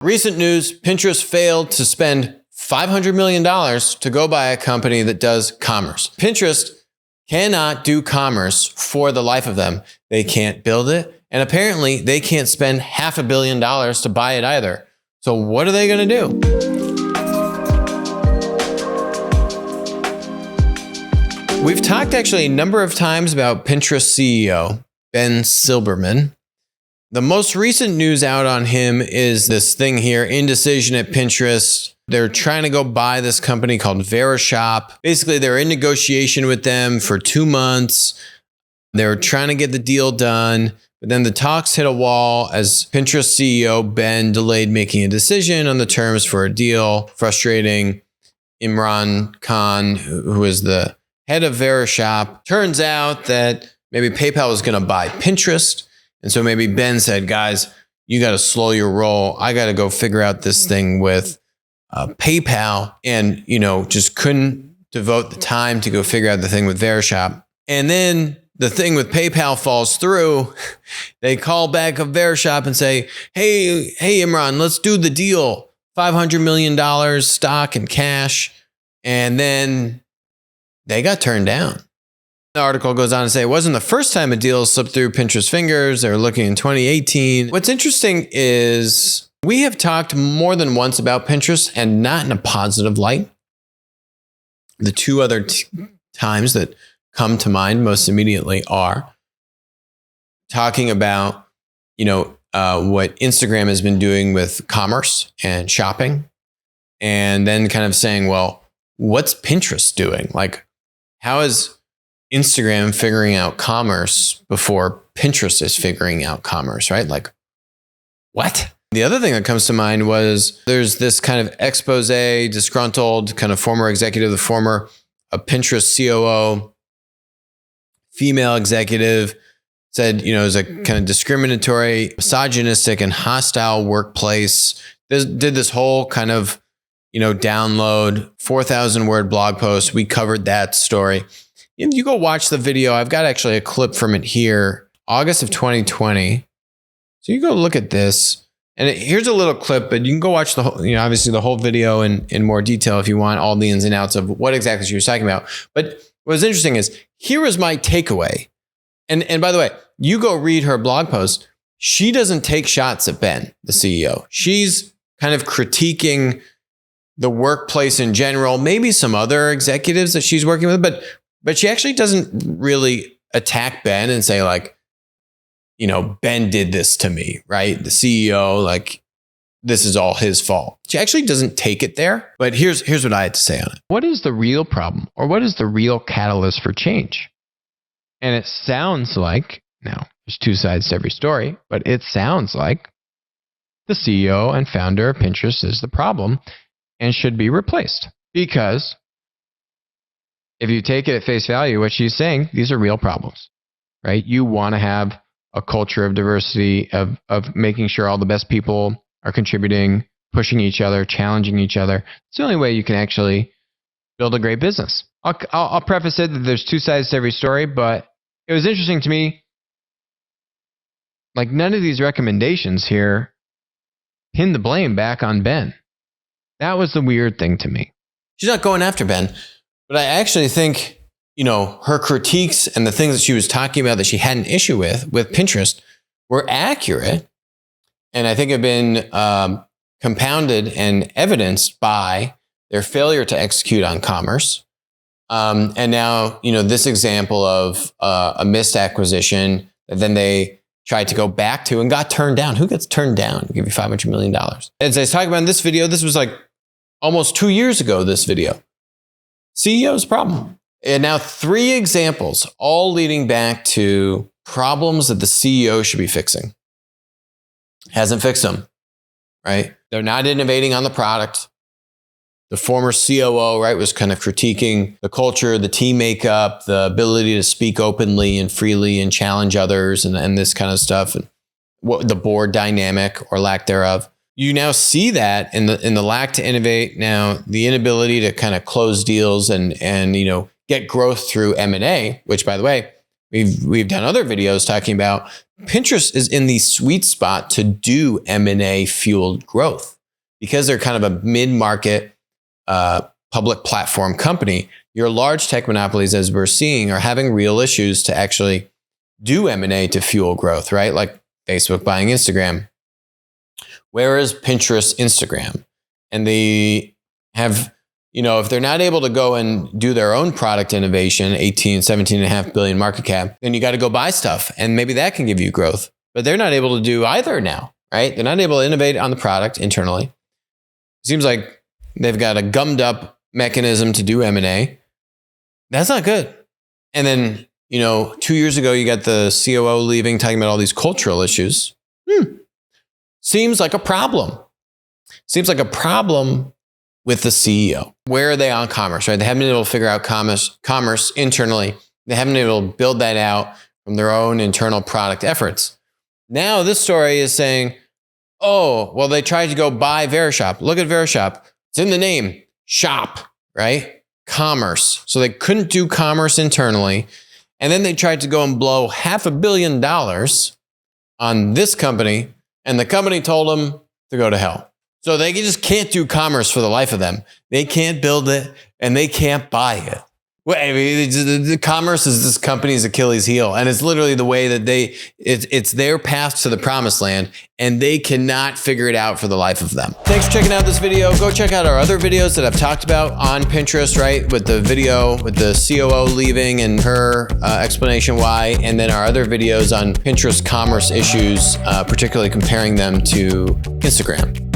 Recent news, Pinterest failed to spend $500 million to go buy a company that does commerce. Pinterest cannot do commerce for the life of them. They can't build it. And apparently they can't spend $500 million to buy it either. So what are they going to do? We've talked actually a number of times about Pinterest CEO, Ben Silbermann. The most recent news out on him is this thing here, indecision at Pinterest. They're trying to go buy this company called Verishop. Basically, they're in negotiation with them for 2 months. They're trying to get the deal done, but then the talks hit a wall as Pinterest CEO Ben delayed making a decision on the terms for a deal, frustrating Imran Khan, who is the head of Verishop. Turns out that maybe PayPal was going to buy Pinterest. And so maybe Ben said, guys, you got to slow your roll. I got to go figure out this thing with PayPal, and, just couldn't devote the time to go figure out the thing with Verishop. And then the thing with PayPal falls through. They call back up Verishop and say, hey, Imran, let's do the deal. $500 million stock and cash. And then they got turned down. The article goes on to say it wasn't the first time a deal slipped through Pinterest's fingers. They were looking in 2018. What's interesting is we have talked more than once about Pinterest, and not in a positive light. The two other times that come to mind most immediately are talking about, what Instagram has been doing with commerce and shopping, and then kind of saying, well, what's Pinterest doing? Like, how is Instagram figuring out commerce before Pinterest is figuring out commerce, right? Like, what? The other thing that comes to mind was there's this kind of expose, disgruntled kind of former executive, the former Pinterest COO, female executive, said, it was a kind of discriminatory, misogynistic, and hostile workplace. Did this whole kind of, download 4,000 word blog post. We covered that story. You go watch the video. I've got actually a clip from it here, August of 2020. So you go look at this, and here's a little clip, but you can go watch the whole, obviously the whole video in more detail if you want all the ins and outs of what exactly she was talking about. But what's interesting is here is my takeaway. And by the way, you go read her blog post. She doesn't take shots at Ben, the CEO. She's kind of critiquing the workplace in general, maybe some other executives that she's working with, but she actually doesn't really attack Ben and say like, Ben did this to me, right? The CEO, like, this is all his fault. She actually doesn't take it there. But here's what I had to say on it. What is the real problem, or what is the real catalyst for change? And it sounds like, now there's two sides to every story, but it sounds like the CEO and founder of Pinterest is the problem and should be replaced. Because if you take it at face value, what she's saying, these are real problems, right? You want to have a culture of diversity, of making sure all the best people are contributing, pushing each other, challenging each other. It's the only way you can actually build a great business. I'll preface it that there's two sides to every story, but it was interesting to me, like, none of these recommendations here pin the blame back on Ben. That was the weird thing to me. She's not going after Ben. But I actually think, her critiques and the things that she was talking about that she had an issue with Pinterest were accurate. And I think have been compounded and evidenced by their failure to execute on commerce. And now, this example of a missed acquisition that then they tried to go back to and got turned down. Who gets turned down to give you $500 million? As I was talking about in this video, this was like almost 2 years ago, this video. CEO's problem. And now 3 examples, all leading back to problems that the CEO should be fixing. Hasn't fixed them, right? They're not innovating on the product. The former COO, right, was kind of critiquing the culture, the team makeup, the ability to speak openly and freely and challenge others and this kind of stuff, and what the board dynamic or lack thereof. You now see that in the lack to innovate, now the inability to kind of close deals and get growth through M&A, which, by the way, we've done other videos talking about Pinterest is in the sweet spot to do M&A fueled growth because they're kind of a mid-market public platform company. Your large tech monopolies, as we're seeing, are having real issues to actually do M&A to fuel growth, right? Like Facebook buying Instagram. Where is Pinterest Instagram? And they have, if they're not able to go and do their own product innovation, 17.5 billion market cap, then you got to go buy stuff. And maybe that can give you growth. But they're not able to do either now, right? They're not able to innovate on the product internally. It seems like they've got a gummed up mechanism to do M&A. That's not good. And then, 2 years ago, you got the COO leaving, talking about all these cultural issues. Seems like a problem. Seems like a problem with the CEO. Where are they on commerce, right? They haven't been able to figure out commerce internally. They haven't been able to build that out from their own internal product efforts. Now this story is saying, oh, well, they tried to go buy Verishop. Look at Verishop. It's in the name, shop, right? Commerce. So they couldn't do commerce internally. And then they tried to go and blow $500 million on this company. And the company told them to go to hell. So they just can't do commerce for the life of them. They can't build it and they can't buy it. Well, I mean, the commerce is this company's Achilles heel. And it's literally the way that it's their path to the promised land and they cannot figure it out for the life of them. Thanks for checking out this video. Go check out our other videos that I've talked about on Pinterest, right? With the video with the COO leaving and her explanation why, and then our other videos on Pinterest commerce issues, particularly comparing them to Instagram.